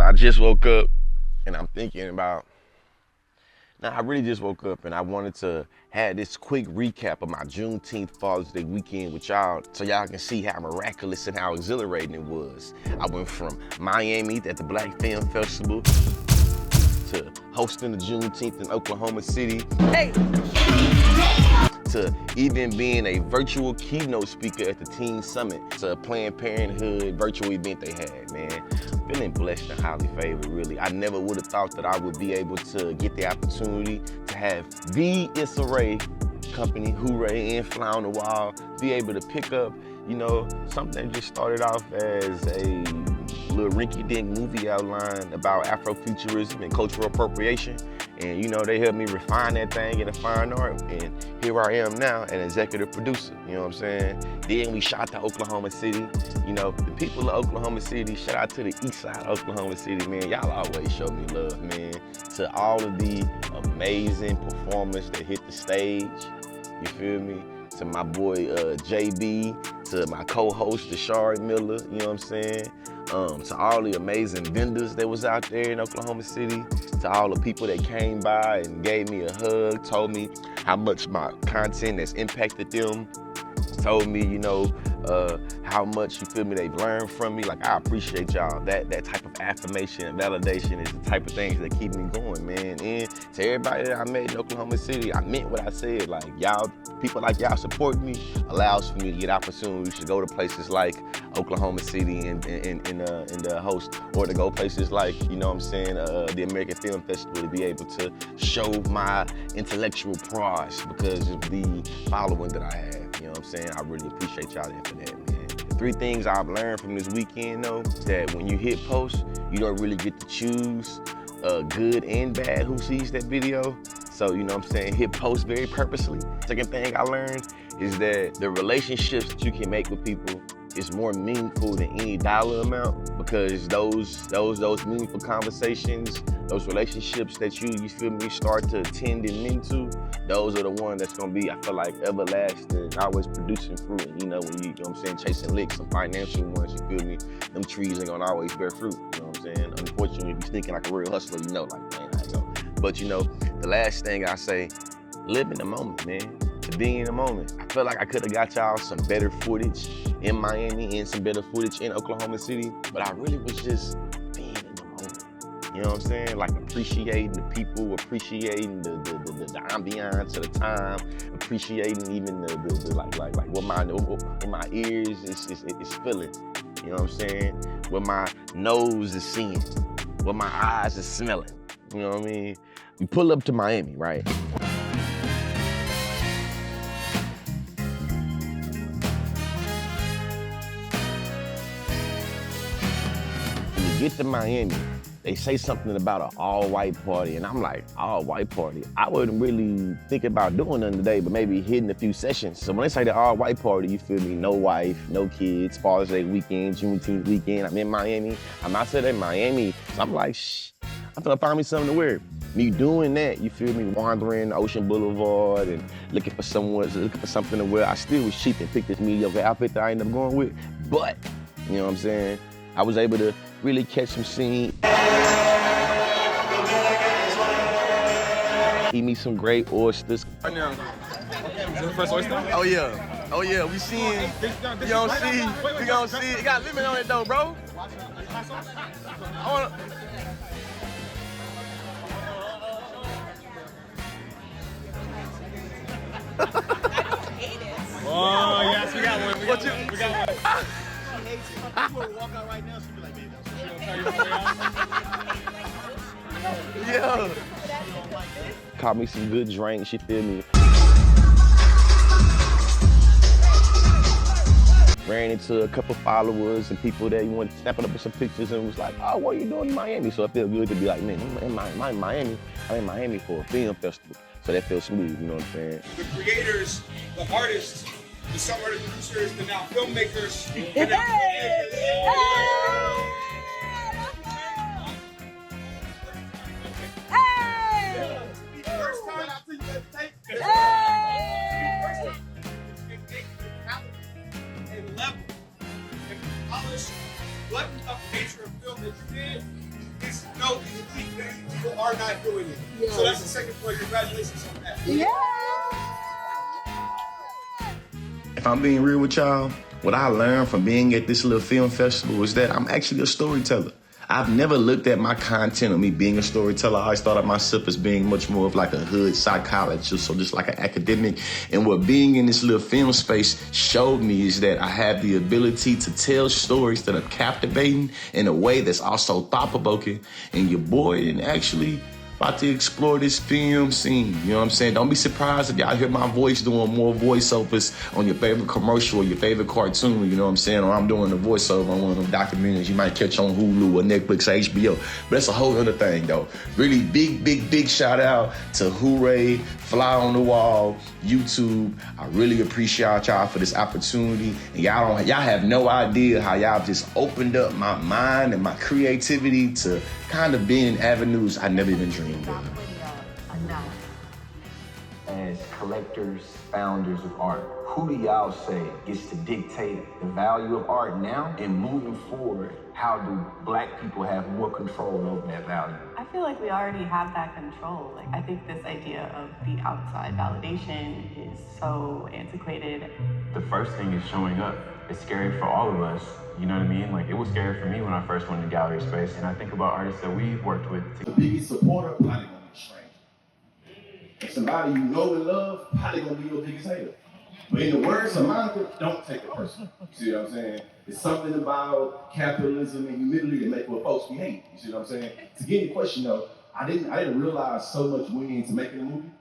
I just woke up and I'm thinking about, I really just woke up and I wanted to have this quick recap of my Juneteenth Father's Day weekend with y'all so y'all can see how miraculous and how exhilarating it was. I went from Miami at the Black Film Festival to hosting the Juneteenth in Oklahoma City. Hey! To even being a virtual keynote speaker at the Teen Summit, to a Planned Parenthood virtual event they had, man. Feeling blessed and highly favored, really. I never would have thought that I would be able to get the opportunity to have the Issa Rae company, Hooray and Fly on the Wall, be able to pick up, something that just started off as a little rinky-dink movie outline about Afrofuturism and cultural appropriation. And they helped me refine that thing into fine art. And here I am now, an executive producer, you know what I'm saying? Then we shot to Oklahoma City. The people of Oklahoma City, shout out to the east side of Oklahoma City, man. Y'all always show me love, man. To all of the amazing performers that hit the stage, you feel me? To my boy JB, to my co-host Deshard Miller, you know what I'm saying? To all the amazing vendors that was out there in Oklahoma City, to all the people that came by and gave me a hug, told me how much my content has impacted them, told me, how much, you feel me, they've learned from me. Like, I appreciate y'all. That type of affirmation and validation is the type of things that keep me going, man. And to everybody that I met in Oklahoma City, I meant what I said. Like, y'all, people like y'all support me, allows for me to get opportunities to go to places like Oklahoma City and the host, or to go places like, the American Film Festival, to be able to show my intellectual prowess because of the following that I have. You know what I'm saying? I really appreciate y'all there for that, man. The 3 things I've learned from this weekend, though, is that when you hit post, you don't really get to choose good and bad who sees that video. So, hit post very purposely. Second thing I learned is that the relationships that you can make with people is more meaningful than any dollar amount, because those meaningful conversations, those relationships that you feel me, start to tend and mend to, those are the ones that's gonna be, I feel like, everlasting, always producing fruit. And when you chasing licks, some financial ones, you feel me, them trees ain't gonna always bear fruit, you know what I'm saying? Unfortunately, if you're thinking like a real hustler, like, man, I go. But the last thing I say, live in the moment, man. To be in the moment. I feel like I could have got y'all some better footage in Miami and some better footage in Oklahoma City, but I really was just being in the moment. You know what I'm saying? Like, appreciating the people, appreciating the ambiance of the time, appreciating even the what my ears is feeling. You know what I'm saying? What my nose is seeing, what my eyes is smelling. You know what I mean? We pull up to Miami, right? Get to Miami, they say something about an all-white party, and I'm like, all-white party? I wouldn't really think about doing nothing today, but maybe hitting a few sessions. So when they say the all-white party, you feel me, no wife, no kids, Father's Day weekend, Juneteenth weekend, I'm in Miami. I'm outside in Miami, so I'm like, I'm gonna find me something to wear. Me doing that, you feel me, wandering Ocean Boulevard and looking for something to wear. I still was cheap and picked this mediocre outfit that I ended up going with, but, you know what I'm saying? I was able to really catch some scene. Eat me some great oysters. Right now, is this the first oyster? Oh yeah, we seeing, we gonna see. It got lemon on it though, bro. Oh yes, we got one. We got one. She would walk out right now, she'd be like, baby, Yeah. Caught me some good drinks, you feel me? Ran into a couple followers and people that wanted to snap up with some pictures and was like, oh, what are you doing in Miami? So it felt good to be like, man, I'm in Miami. I'm in Miami for a film festival. So that feels smooth, you know what I'm saying? The creators, the artists, the songwriters, producers, the now filmmakers, the now level and polish, button up nature of film that you did, know many people are not doing it. Yes. So that's the second point. Congratulations on that. Yeah. If I'm being real with y'all, what I learned from being at this little film festival is that I'm actually a storyteller. I've never looked at my content or me being a storyteller. I always thought of myself as being much more of like a hood psychologist, so just like an academic. And what being in this little film space showed me is that I have the ability to tell stories that are captivating in a way that's also thought-provoking. And your boy didn't actually about to explore this film scene. You know what I'm saying? Don't be surprised if y'all hear my voice doing more voiceovers on your favorite commercial or your favorite cartoon, you know what I'm saying? Or I'm doing a voiceover on one of them documentaries you might catch on Hulu or Netflix or HBO. But that's a whole other thing though. Really big shout out to Hooray, Fly on the Wall, YouTube. I really appreciate y'all for this opportunity. And y'all have no idea how y'all just opened up my mind and my creativity to kind of being in avenues I never even dreamed of. As collectors, founders of art, who do y'all say gets to dictate the value of art now? And moving forward, how do Black people have more control over that value? I feel like we already have that control. Like, I think this idea of the outside validation is so antiquated. The first thing is showing up. It's scary for all of us. You know what I mean? Like, it was scary for me when I first went into gallery space. And I think about artists that we've worked with. The biggest supporter probably gonna be a stranger. And somebody you know and love probably gonna be your biggest hater. But in the words of Monica, don't take it personal. You see what I'm saying? It's something about capitalism and humility that make what folks be hate. You see what I'm saying? To get your question though, I didn't realize so much went into making a movie.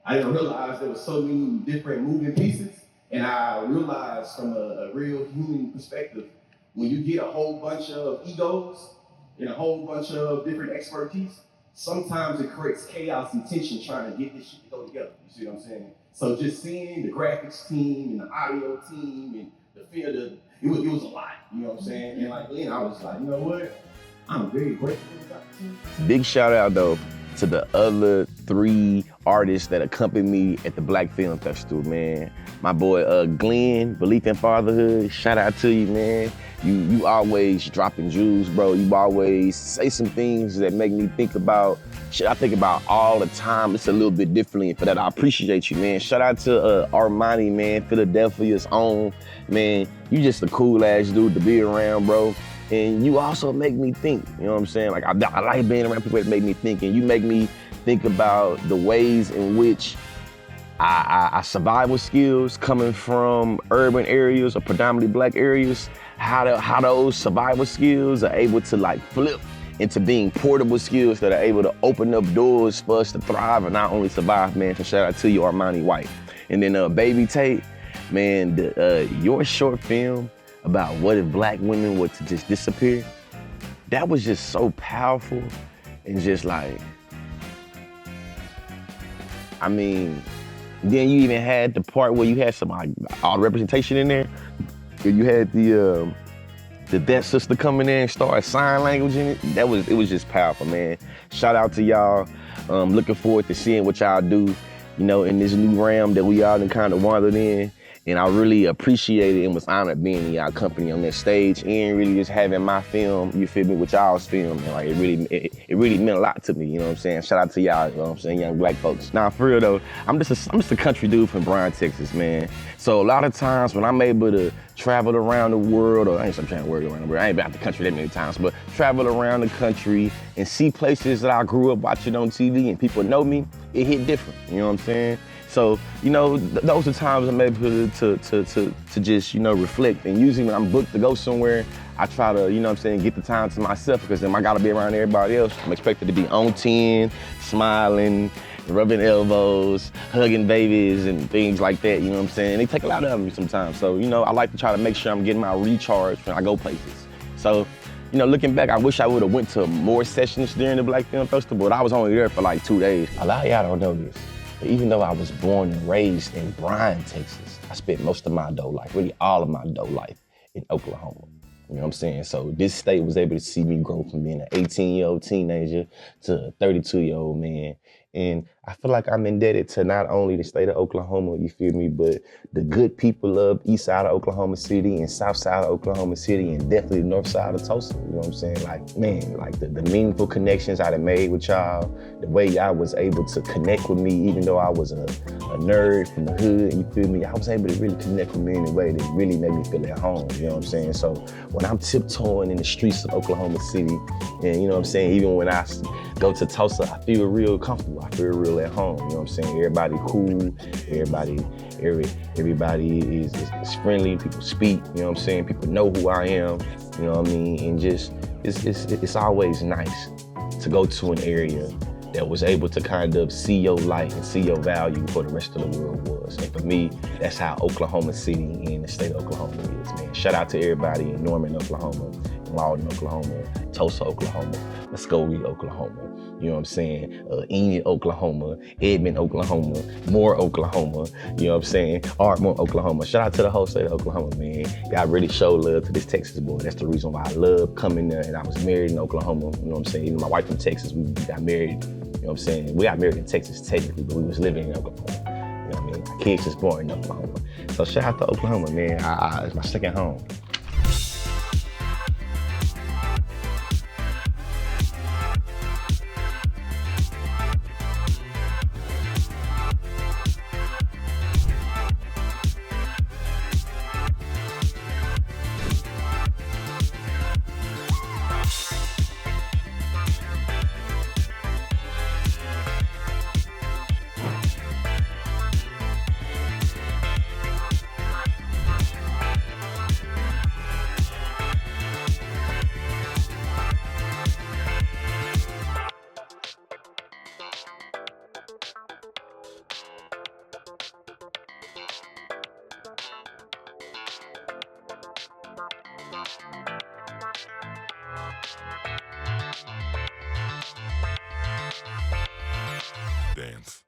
I didn't realize there were so many different moving pieces. And I realized from a real human perspective, when you get a whole bunch of egos and a whole bunch of different expertise, sometimes it creates chaos and tension trying to get this shit to go together. You see what I'm saying? So just seeing the graphics team and the audio team and the field, it was a lot. You know what I'm saying? And like then I was like, you know what? I'm very grateful for this opportunity. Big shout out though to the other 3 artists that accompanied me at the Black Film Festival, man. My boy Glenn, Belief in Fatherhood, shout out to you, man. You always dropping jewels, bro. You always say some things that make me think about shit I think about all the time. It's a little bit differently, and for that I appreciate you, man. Shout out to Armani, man, Philadelphia's own, man. You just a cool ass dude to be around, bro. And you also make me think, you know what I'm saying? Like I like being around people that make me think, and you make me think about the ways in which our survival skills coming from urban areas or predominantly Black areas, how those survival skills are able to like flip into being portable skills that are able to open up doors for us to thrive and not only survive, man. So shout out to you, Armani White. And then Baby Tate, man, your short film about what if Black women were to just disappear, that was just so powerful and just like, I mean, then you even had the part where you had some like all the representation in there. You had the deaf sister coming in and start sign language in it. It was just powerful, man. Shout out to y'all. Looking forward to seeing what y'all do, you know, in this new realm that we all done kind of wandered in. And I really appreciated it and was honored being in y'all company on that stage and really just having my film, you feel me, with y'all's film. And like it really meant a lot to me, you know what I'm saying? Shout out to y'all, you know what I'm saying, young Black folks. Nah, for real though, I'm just a country dude from Bryan, Texas, man. So a lot of times when I'm able to travel around the world, or I ain't trying to work around the world, I ain't been out the country that many times, but travel around the country and see places that I grew up watching on TV and people know me, it hit different, you know what I'm saying? So, you know, those are times I'm able to just, you know, reflect. And usually when I'm booked to go somewhere, I try to, you know what I'm saying, get the time to myself because then I gotta be around everybody else. I'm expected to be on 10, smiling, rubbing elbows, hugging babies and things like that, you know what I'm saying? And they take a lot out of me sometimes. So, you know, I like to try to make sure I'm getting my recharge when I go places. So, you know, looking back, I wish I would have went to more sessions during the Black Film Festival, but I was only there for like 2 days. A lot of y'all don't know this. Even though I was born and raised in Bryan, Texas, I spent most of my adult life, really all of my adult life, in Oklahoma. You know what I'm saying? So this state was able to see me grow from being an 18-year-old teenager to a 32-year-old man And I feel like I'm indebted to not only the state of Oklahoma, you feel me, but the good people of east side of Oklahoma City and south side of Oklahoma City and definitely the north side of Tulsa, you know what I'm saying? Like, man, like the meaningful connections I done made with y'all, the way y'all was able to connect with me, even though I was a nerd from the hood, you feel me? I was able to really connect with me in a way that really made me feel at home, you know what I'm saying? So when I'm tiptoeing in the streets of Oklahoma City, and you know what I'm saying, even when I go to Tulsa, I feel real comfortable. I feel real at home. You know what I'm saying? Everybody cool. Everybody is friendly. People speak. You know what I'm saying? People know who I am. You know what I mean? And just it's always nice to go to an area that was able to kind of see your light and see your value before the rest of the world was. And for me, that's how Oklahoma City and the state of Oklahoma is, man. Shout out to everybody in Norman, Oklahoma, Lawton, Oklahoma, Tulsa, Oklahoma, Muskogee, Oklahoma. You know what I'm saying? Enid, Oklahoma, Edmond, Oklahoma, Moore, Oklahoma. You know what I'm saying? Ardmore, Oklahoma. Shout out to the whole state of Oklahoma, man. God really showed love to this Texas boy. That's the reason why I love coming there. And I was married in Oklahoma. You know what I'm saying? Even my wife from Texas, we got married. You know what I'm saying? We got married in Texas technically, but we was living in Oklahoma. You know what I mean? My kids was born in Oklahoma. So shout out to Oklahoma, man. It's my second home. Dance.